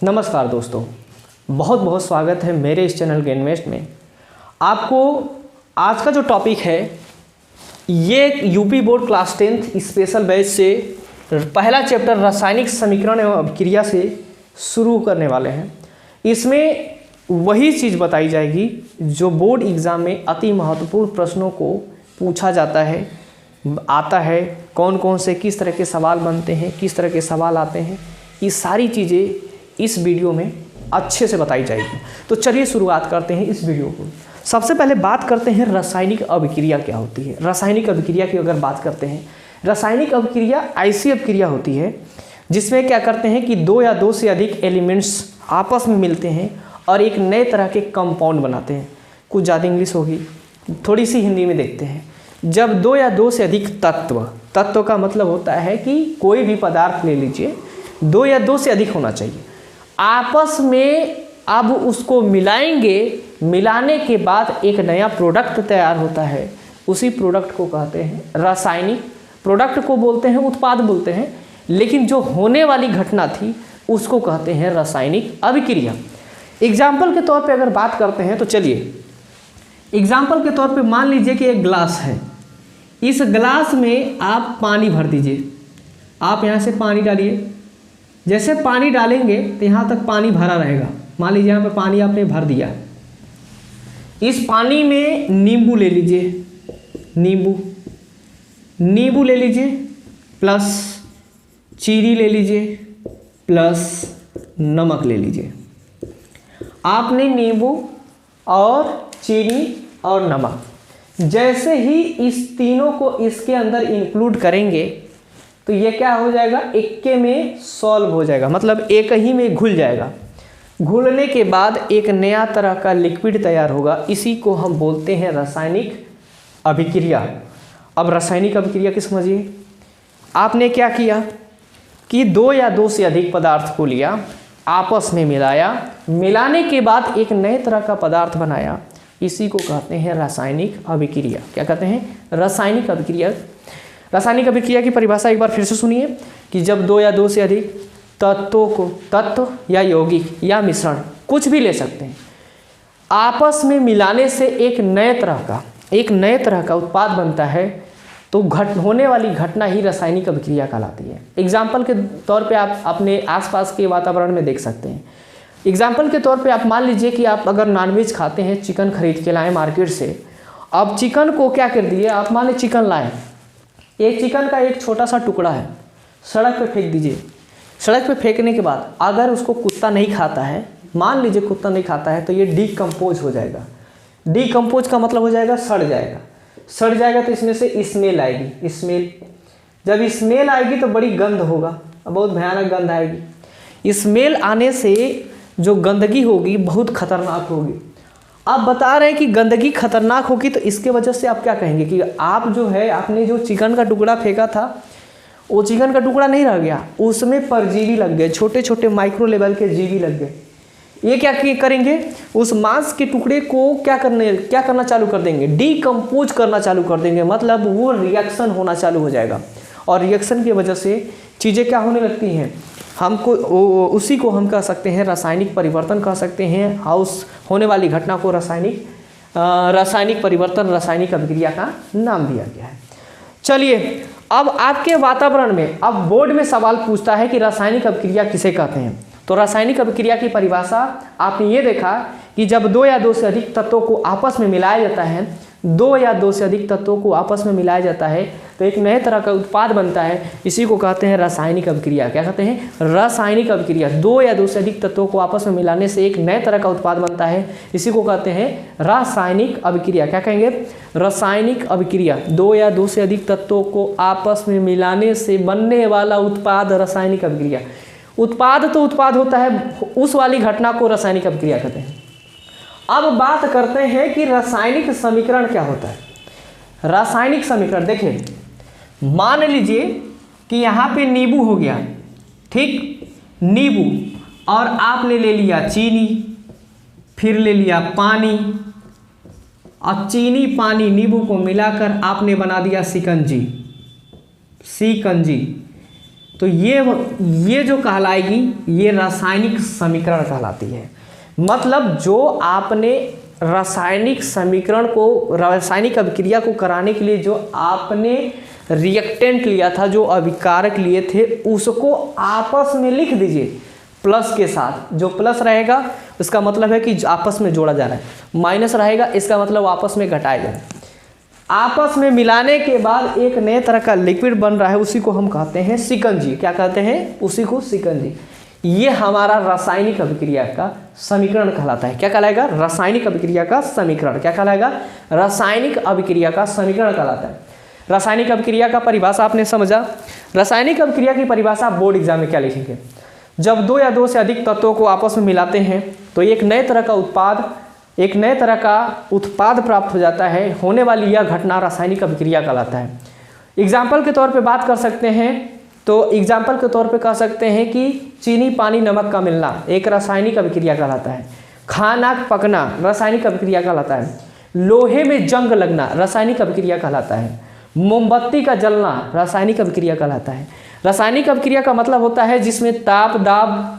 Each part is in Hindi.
नमस्कार दोस्तों, बहुत बहुत स्वागत है मेरे इस चैनल गेनवेस्ट में। आपको आज का जो टॉपिक है ये UP board class 10th special batch से पहला चैप्टर रासायनिक समीकरण एवं अभिक्रिया से शुरू करने वाले हैं। इसमें वही चीज़ बताई जाएगी जो बोर्ड एग्ज़ाम में अति महत्वपूर्ण प्रश्नों को पूछा जाता है, आता है, कौन कौन से किस तरह के सवाल बनते हैं, किस तरह के सवाल आते हैं, ये सारी चीज़ें इस वीडियो में अच्छे से बताई जाएगी। तो चलिए शुरुआत करते हैं इस वीडियो को। सबसे पहले बात करते हैं रासायनिक अभिक्रिया क्या होती है। रासायनिक अभिक्रिया की अगर बात करते हैं, रासायनिक अभिक्रिया ऐसी अभिक्रिया होती है जिसमें क्या करते हैं कि दो या दो से अधिक एलिमेंट्स आपस में मिलते हैं और एक नए तरह के कंपाउंड बनाते हैं। कुछ ज़्यादा इंग्लिश होगी, थोड़ी सी हिंदी में देखते हैं। जब दो या दो से अधिक तत्व का मतलब होता है कि कोई भी पदार्थ ले लीजिए, दो या दो से अधिक होना चाहिए, आपस में अब उसको मिलाएंगे, मिलाने के बाद एक नया प्रोडक्ट तैयार होता है। उसी प्रोडक्ट को कहते हैं रासायनिक। प्रोडक्ट को बोलते हैं, उत्पाद बोलते हैं, लेकिन जो होने वाली घटना थी उसको कहते हैं रासायनिक अभिक्रिया। एग्जाम्पल के तौर पे अगर बात करते हैं तो चलिए, एग्जाम्पल के तौर पे मान लीजिए कि एक ग्लास है। इस ग्लास में आप पानी भर दीजिए। आप यहाँ से पानी डालिए, जैसे पानी डालेंगे तो यहाँ तक पानी भरा रहेगा। मान लीजिए यहाँ पे पानी आपने भर दिया। इस पानी में नींबू ले लीजिए, नींबू ले लीजिए, प्लस चीनी ले लीजिए, प्लस नमक ले लीजिए। आपने नींबू और चीनी और नमक जैसे ही इस तीनों को इसके अंदर इंक्लूड करेंगे तो ये क्या हो जाएगा, इक्के में सॉल्व हो जाएगा, मतलब एक ही में घुल जाएगा। घुलने के बाद एक नया तरह का लिक्विड तैयार होगा। इसी को हम बोलते हैं रासायनिक अभिक्रिया। अब रासायनिक अभिक्रिया की समझिए। आपने क्या किया कि दो या दो से अधिक पदार्थ को लिया, आपस में मिलाया, मिलाने के बाद एक नए तरह का पदार्थ बनाया। इसी को कहते हैं रासायनिक अभिक्रिया। क्या कहते हैं? रासायनिक अभिक्रिया। रासायनिक अभिक्रिया की परिभाषा एक बार फिर से सुनिए कि जब दो या दो से अधिक तत्वों को, तत्व या यौगिक या मिश्रण कुछ भी ले सकते हैं, आपस में मिलाने से एक नए तरह का उत्पाद बनता है, तो होने वाली घटना ही रासायनिक अभिक्रिया कहलाती है। एग्जाम्पल के तौर पे आप अपने आसपास के वातावरण में देख सकते हैं। एग्जाम्पल के तौर पे आप मान लीजिए कि आप अगर नॉनवेज खाते हैं, चिकन खरीद के लाए मार्केट से। अब चिकन को क्या कर दिए, आप मान लीजिए चिकन लाए, एक चिकन का एक छोटा सा टुकड़ा है, सड़क पे फेंक दीजिए। सड़क पे फेंकने के बाद अगर उसको कुत्ता नहीं खाता है, मान लीजिए कुत्ता नहीं खाता है, तो ये डिकम्पोज हो जाएगा। डिकम्पोज का मतलब हो जाएगा सड़ जाएगा। सड़ जाएगा तो इसमें से स्मेल आएगी। जब स्मेल आएगी तो बड़ी गंध होगा, बहुत भयानक गंध आएगी। स्मेल आने से जो गंदगी होगी बहुत खतरनाक होगी। आप बता रहे हैं कि गंदगी खतरनाक होगी, तो इसके वजह से आप क्या कहेंगे कि आप जो है, आपने जो चिकन का टुकड़ा फेंका था, वो चिकन का टुकड़ा नहीं रह गया, उसमें परजीवी लग गए, छोटे छोटे माइक्रो लेवल के जीवी लग गए। ये क्या करेंगे, उस मांस के टुकड़े को क्या करना चालू कर देंगे, डिकम्पोज करना चालू कर देंगे। मतलब वो रिएक्शन होना चालू हो जाएगा, और रिएक्शन की वजह से चीज़ें क्या होने लगती हैं, उसी को हम कह सकते हैं रासायनिक परिवर्तन कह सकते हैं। और उस होने वाली घटना को रासायनिक परिवर्तन, रासायनिक अभिक्रिया का नाम दिया गया है। चलिए, अब आपके वातावरण में, अब बोर्ड में सवाल पूछता है कि रासायनिक अभिक्रिया किसे कहते हैं। तो रासायनिक अभिक्रिया की परिभाषा आपने ये देखा कि जब दो या दो से अधिक तत्वों को आपस में मिलाया जाता है, दो या दो से अधिक तत्वों को आपस में मिलाया जाता है तो एक नए तरह का उत्पाद बनता है। इसी को कहते हैं रासायनिक अभिक्रिया। क्या कहते हैं? रासायनिक अभिक्रिया। दो या दो से अधिक तत्वों को आपस में मिलाने से एक नए तरह का उत्पाद बनता है। इसी को कहते हैं रासायनिक अभिक्रिया। क्या कहेंगे? रासायनिक अभिक्रिया। दो या दो से अधिक तत्वों को आपस में मिलाने से बनने वाला उत्पाद रासायनिक अभिक्रिया। उत्पाद तो उत्पाद होता है, उस वाली घटना को रासायनिक अभिक्रिया कहते हैं। अब बात करते हैं कि रासायनिक समीकरण क्या होता है। रासायनिक समीकरण देखिए, मान लीजिए कि यहाँ पे नींबू हो गया, ठीक, नींबू, और आपने ले लिया चीनी, फिर ले लिया पानी, और चीनी पानी नींबू को मिलाकर आपने बना दिया शिकंजी। तो ये जो कहलाएगी ये रासायनिक समीकरण कहलाती है। मतलब जो आपने रासायनिक समीकरण को, रासायनिक अभिक्रिया को कराने के लिए जो आपने रिएक्टेंट लिया था, जो अभिकारक लिए थे, उसको आपस में लिख दीजिए प्लस के साथ। जो प्लस रहेगा उसका मतलब है कि आपस में जोड़ा जा रहा है, माइनस रहेगा इसका मतलब आपस में घटाया जा रहा है। आपस में मिलाने के बाद एक नए तरह का लिक्विड बन रहा है, उसी को हम कहते हैं शिकंजी। क्या कहते हैं? उसी को शिकंजी। ये हमारा रासायनिक अभिक्रिया का समीकरण कहलाता है। क्या कहलाएगा? रासायनिक अभिक्रिया का समीकरण। क्या कहलाएगा? रासायनिक अभिक्रिया का समीकरण कहलाता है। रासायनिक अभिक्रिया का परिभाषा आपने समझा। रासायनिक अभिक्रिया की परिभाषा बोर्ड एग्जाम में क्या लिखेंगे? जब दो या दो से अधिक तत्वों को आपस में मिलाते हैं तो एक नए तरह का उत्पाद प्राप्त हो जाता है। होने वाली यह घटना रासायनिक अभिक्रिया कहलाता है। एग्जाम्पल के तौर पे बात कर सकते हैं तो एग्जाम्पल के तौर पे कह सकते हैं कि चीनी पानी नमक का मिलना एक रासायनिक अभिक्रिया कहलाता है। खाना पकना रासायनिक अभिक्रिया कहलाता है। लोहे में जंग लगना रासायनिक अभिक्रिया कहलाता है। मोमबत्ती का जलना रासायनिक अभिक्रिया कहलाता है। रासायनिक अभिक्रिया का मतलब होता है जिसमें ताप, दाब,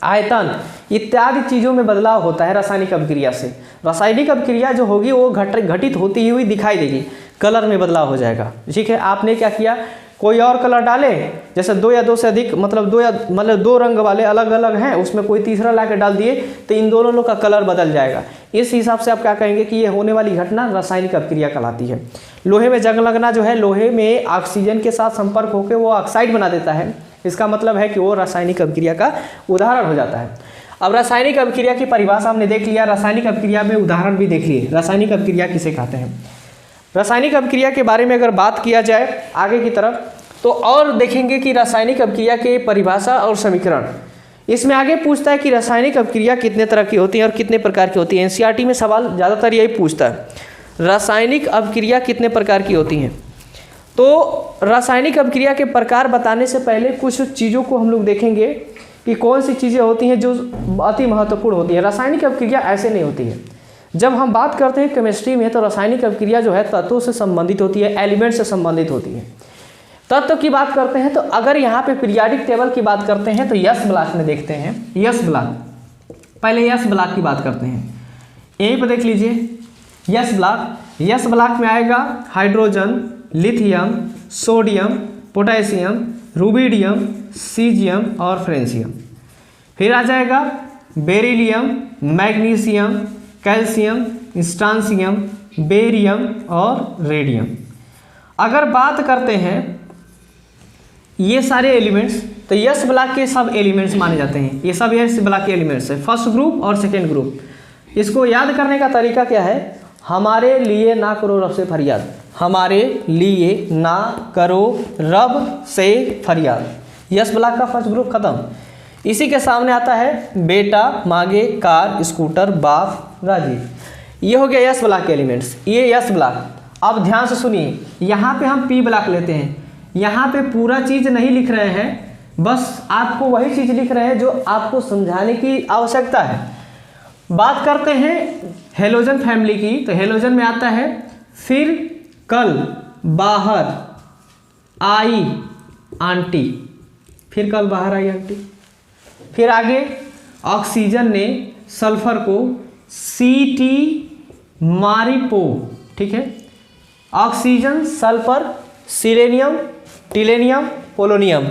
आयतन इत्यादि चीज़ों में बदलाव होता है रासायनिक अभिक्रिया से। रासायनिक अभिक्रिया जो होगी वो घटित होती हुई दिखाई देगी, कलर में बदलाव हो जाएगा। ठीक है, आपने क्या किया, कोई और कलर डाले, जैसे दो या दो से अधिक मतलब दो रंग वाले अलग अलग हैं, उसमें कोई तीसरा ला के डाल दिए तो इन दोनों लोग का कलर बदल जाएगा। इस हिसाब से आप क्या कहेंगे कि ये होने वाली घटना रासायनिक अभिक्रिया कहलाती है। लोहे में जंग लगना जो है, लोहे में ऑक्सीजन के साथ संपर्क होकर वो ऑक्साइड बना देता है, इसका मतलब है कि वो रासायनिक अभिक्रिया का उदाहरण हो जाता है। अब रासायनिक अभिक्रिया की परिभाषा हमने देख लिया, रासायनिक अभिक्रिया में उदाहरण भी देख लिए। रासायनिक अभिक्रिया किसे कहते हैं? रासायनिक अभिक्रिया के बारे में अगर बात किया जाए आगे की तरफ तो और देखेंगे कि रासायनिक अभिक्रिया के परिभाषा और समीकरण। इसमें आगे पूछता है कि रासायनिक अभिक्रिया कितने तरह की होती है और कितने प्रकार की होती है। एनसीईआरटी में सवाल ज़्यादातर यही पूछता है, रासायनिक अभिक्रिया कितने प्रकार की होती हैं। तो रासायनिक अभिक्रिया के प्रकार बताने से पहले कुछ चीज़ों को हम लोग देखेंगे कि कौन सी चीज़ें होती हैं जो अति महत्वपूर्ण होती हैं। रासायनिक अभिक्रिया ऐसे नहीं होती है। जब हम बात करते हैं केमिस्ट्री में तो रासायनिक अभिक्रिया जो है तत्वों से संबंधित होती है, एलिमेंट से संबंधित होती है। तत्व की बात करते हैं तो अगर यहाँ पे पीरियाडिक टेबल की बात करते हैं तो यस ब्लॉक में देखते हैं। यस ब्लॉक, पहले यस ब्लॉक की बात करते हैं, यहीं पर देख लीजिए यस ब्लॉक। यस ब्लॉक में आएगा hydrogen, lithium, sodium, potassium, rubidium, caesium और फ्रेंशियम। फिर आ जाएगा beryllium, magnesium, calcium, strontium, barium और रेडियम। अगर बात करते हैं ये सारे एलिमेंट्स तो यस ब्लॉक के सब एलिमेंट्स माने जाते हैं। ये सब यस ब्लॉक के एलिमेंट्स है, फर्स्ट ग्रुप और सेकेंड ग्रुप। इसको याद करने का तरीका क्या है? हमारे लिए ना करो रब से फरियाद, हमारे लिए ना करो रब से फरियाद। यस ब्लॉक का फर्स्ट ग्रुप खत्म। इसी के सामने आता है बेटा, मांगे, कार, स्कूटर, बाप, राजीव। ये हो गया यस ब्लॉक के एलिमेंट्स, ये यस ब्लॉक। अब ध्यान से सुनिए, यहाँ पे हम पी ब्लॉक लेते हैं। यहाँ पे पूरा चीज़ नहीं लिख रहे हैं, बस आपको वही चीज़ लिख रहे हैं जो आपको समझाने की आवश्यकता है। बात करते हैं हेलोजन फैमिली की तो हेलोजन में आता है फिर कल, बाहर, आई, आंटी, फिर कल बाहर आई आंटी। फिर आगे ऑक्सीजन ने सल्फर को Ct मारिपो, ठीक है। Oxygen, sulphur, selenium, tellurium, polonium,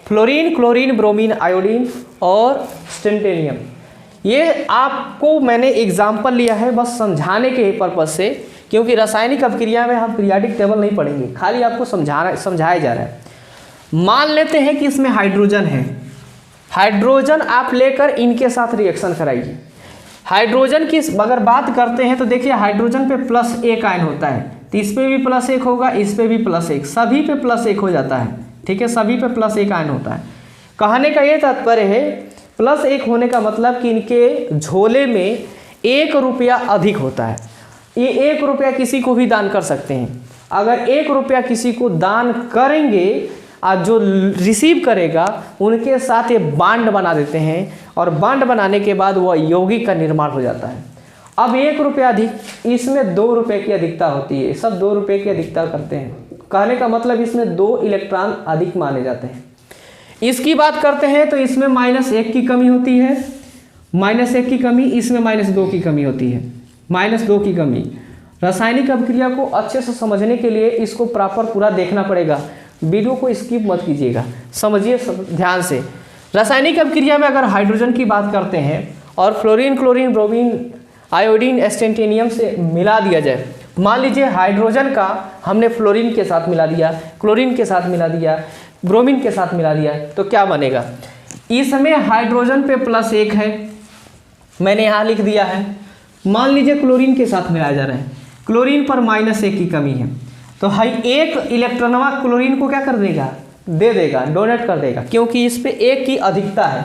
fluorine, chlorine, bromine, iodine और स्टेंटेनियम। ये आपको मैंने एग्जाम्पल लिया है बस समझाने के पर्पज से, क्योंकि रासायनिक अभिक्रिया में हम पीरियाडिक टेबल नहीं पढ़ेंगे, खाली आपको समझाया जा रहा है। मान लेते हैं कि इसमें हाइड्रोजन है, हाइड्रोजन आप लेकर इनके साथ रिएक्शन कराइए। हाइड्रोजन की अगर बात करते हैं तो देखिए हाइड्रोजन पे +1 आयन होता है, तो इस पे भी +1 होगा, इस पे भी +1, सभी पे +1 हो जाता है, ठीक है, सभी पे +1 आयन होता है। कहने का ये तात्पर्य है +1 होने का मतलब कि इनके झोले में 1 रुपया अधिक होता है। ये 1 रुपया किसी को भी दान कर सकते हैं। अगर 1 रुपया किसी को दान करेंगे और जो रिसीव करेगा उनके साथ ये बांड बना देते हैं और बांड बनाने के बाद वह यौगिक का निर्माण हो जाता है। अब 1 रुपया अधिक, इसमें 2 रुपये की अधिकता होती है, सब 2 रुपये की अधिकता करते हैं। कहने का मतलब इसमें 2 इलेक्ट्रॉन अधिक माने जाते हैं। इसकी बात करते हैं तो इसमें -1 की कमी होती है, -1 की कमी, इसमें -2 की कमी होती है, -2 की कमी। रासायनिक अभिक्रिया को अच्छे से समझने के लिए इसको प्रॉपर पूरा देखना पड़ेगा, वीडियो को स्किप मत कीजिएगा, समझिए ध्यान से। रासायनिक अभिक्रिया में अगर हाइड्रोजन की बात करते हैं और फ्लोरीन, क्लोरीन, ब्रोमीन, आयोडीन, एस्टेंटेनियम से मिला दिया जाए, मान लीजिए हाइड्रोजन का हमने फ्लोरीन के साथ मिला दिया, क्लोरीन के साथ मिला दिया, ब्रोमीन के साथ मिला दिया, तो क्या बनेगा? इसमें हाइड्रोजन पे +1 है, मैंने यहाँ लिख दिया है। मान लीजिए क्लोरीन के साथ मिलाया जा रहा है, क्लोरीन पर -1 की कमी है, तो हाई एक इलेक्ट्रॉनवा क्लोरीन को क्या कर देगा? दे देगा, डोनेट कर देगा, क्योंकि इस पे 1 की अधिकता है,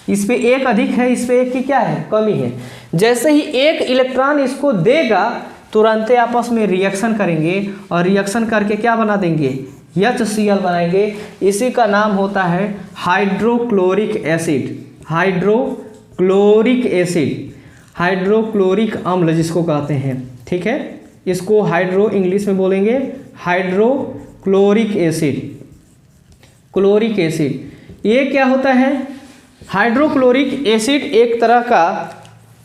इस पे 1 अधिक है, इस पे 1 की क्या है? कमी है। जैसे ही 1 इलेक्ट्रॉन इसको देगा, तुरंत आपस में रिएक्शन करेंगे और रिएक्शन करके क्या बना देंगे? HCl बनाएंगे। इसी का नाम होता है hydrochloric acid, hydrochloric acid, hydrochloric अम्ल जिसको कहते हैं, ठीक है। इसको हाइड्रो इंग्लिश में बोलेंगे हाइड्रोक्लोरिक एसिड, क्लोरिक एसिड। ये क्या होता है? हाइड्रोक्लोरिक एसिड एक तरह का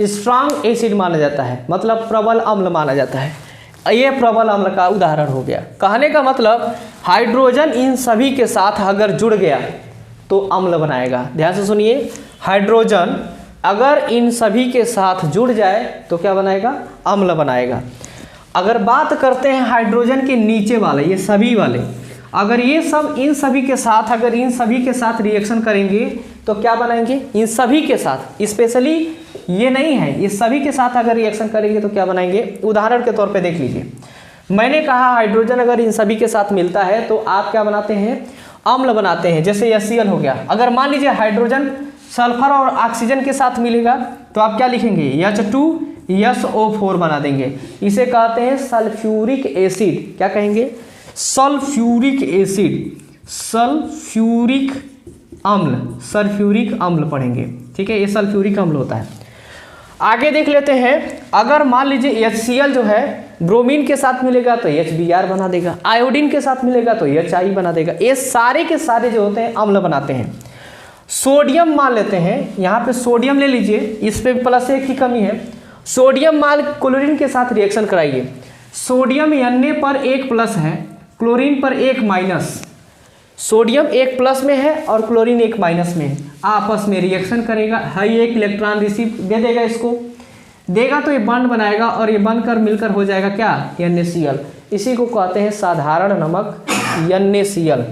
स्ट्रांग एसिड माना जाता है, मतलब प्रबल अम्ल माना जाता है। ये प्रबल अम्ल का उदाहरण हो गया। कहने का मतलब हाइड्रोजन इन सभी के साथ अगर जुड़ गया तो अम्ल बनाएगा। ध्यान से सुनिए, हाइड्रोजन अगर इन सभी के साथ जुड़ जाए तो क्या बनाएगा? अम्ल बनाएगा। अगर बात करते हैं हाइड्रोजन के नीचे वाले, ये सभी वाले, अगर ये सब इन सभी के साथ, अगर इन सभी के साथ रिएक्शन करेंगे तो क्या बनाएंगे? इन सभी के साथ, स्पेशली ये नहीं है, इस सभी के साथ अगर रिएक्शन करेंगे तो क्या बनाएंगे? उदाहरण के तौर पे देख लीजिए, मैंने कहा हाइड्रोजन अगर इन सभी के साथ मिलता है तो आप क्या बनाते हैं? अम्ल बनाते हैं। जैसे HCl हो गया। अगर मान लीजिए हाइड्रोजन सल्फर और ऑक्सीजन के साथ मिलेगा तो आप क्या लिखेंगे? H2SO4 बना देंगे। इसे कहते हैं सल्फ्यूरिक एसिड। क्या कहेंगे? सल्फ्यूरिक एसिड, सल्फ्यूरिक अम्ल, सल्फ्यूरिक अम्ल पढ़ेंगे, ठीक है। ये सल्फ्यूरिक अम्ल होता है। आगे देख लेते हैं, अगर मान लीजिए HCl जो है ब्रोमीन के साथ मिलेगा तो HBr बना देगा, आयोडीन के साथ मिलेगा तो HI बना देगा। ये सारे के सारे जो होते हैं अम्ल बनाते हैं। सोडियम मान लेते हैं, यहाँ पे सोडियम ले लीजिए, इस पे +1 की कमी है। सोडियम मान क्लोरीन के साथ रिएक्शन कराइए, सोडियम Na पर 1+ है, क्लोरीन पर 1-। सोडियम 1+ में है और क्लोरीन 1- में है, आपस में रिएक्शन करेगा, हाई 1 इलेक्ट्रॉन रिसीव दे देगा, इसको देगा तो ये बॉन्ड बनाएगा और ये बनकर मिलकर हो जाएगा क्या? NaCl। इसी को कहते हैं साधारण नमक, NaCl,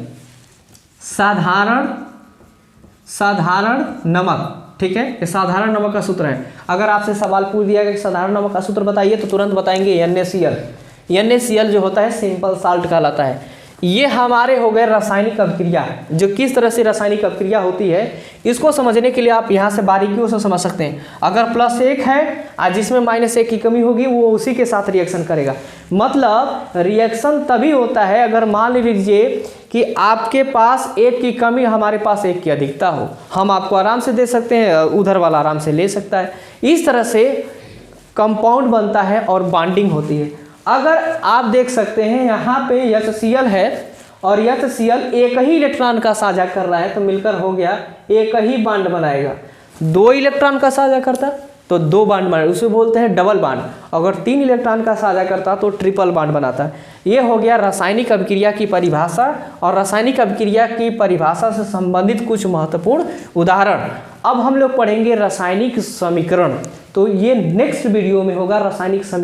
साधारण नमक, ठीक है। ये साधारण नमक का सूत्र है। अगर आपसे सवाल पूछ दिया गया कि साधारण नमक का सूत्र बताइए तो तुरंत बताएंगे NaCl। NaCl जो होता है सिंपल साल्ट कहलाता है। ये हमारे हो गए रासायनिक अभिक्रिया, जो किस तरह से रासायनिक अभिक्रिया होती है इसको समझने के लिए आप यहाँ से बारीकियों से समझ सकते हैं। अगर +1 है और जिसमें -1 की कमी होगी वो उसी के साथ रिएक्शन करेगा। मतलब रिएक्शन तभी होता है अगर मान लीजिए कि आपके पास 1 की कमी, हमारे पास 1 की अधिकता हो। हम आपको आराम से दे सकते हैं, उधर वाला आराम से ले सकता है। इस तरह से कंपाउंड बनता है और बॉन्डिंग होती है। अगर आप देख सकते हैं यहाँ पे HCl है और HCl एक ही इलेक्ट्रॉन का साझा कर रहा है तो मिलकर हो गया एक ही बॉन्ड बनाएगा। 2 इलेक्ट्रॉन का साझा करता तो 2 बॉन्ड बनाएगा, उसे बोलते हैं डबल बॉन्ड। अगर 3 इलेक्ट्रॉन का साझा करता तो ट्रिपल बॉन्ड बनाता। ये हो गया रासायनिक अभिक्रिया की परिभाषा और रासायनिक अभिक्रिया की परिभाषा से संबंधित कुछ महत्वपूर्ण उदाहरण। अब हम लोग पढ़ेंगे रासायनिक समीकरण, तो ये नेक्स्ट वीडियो में होगा रासायनिक समीकरण।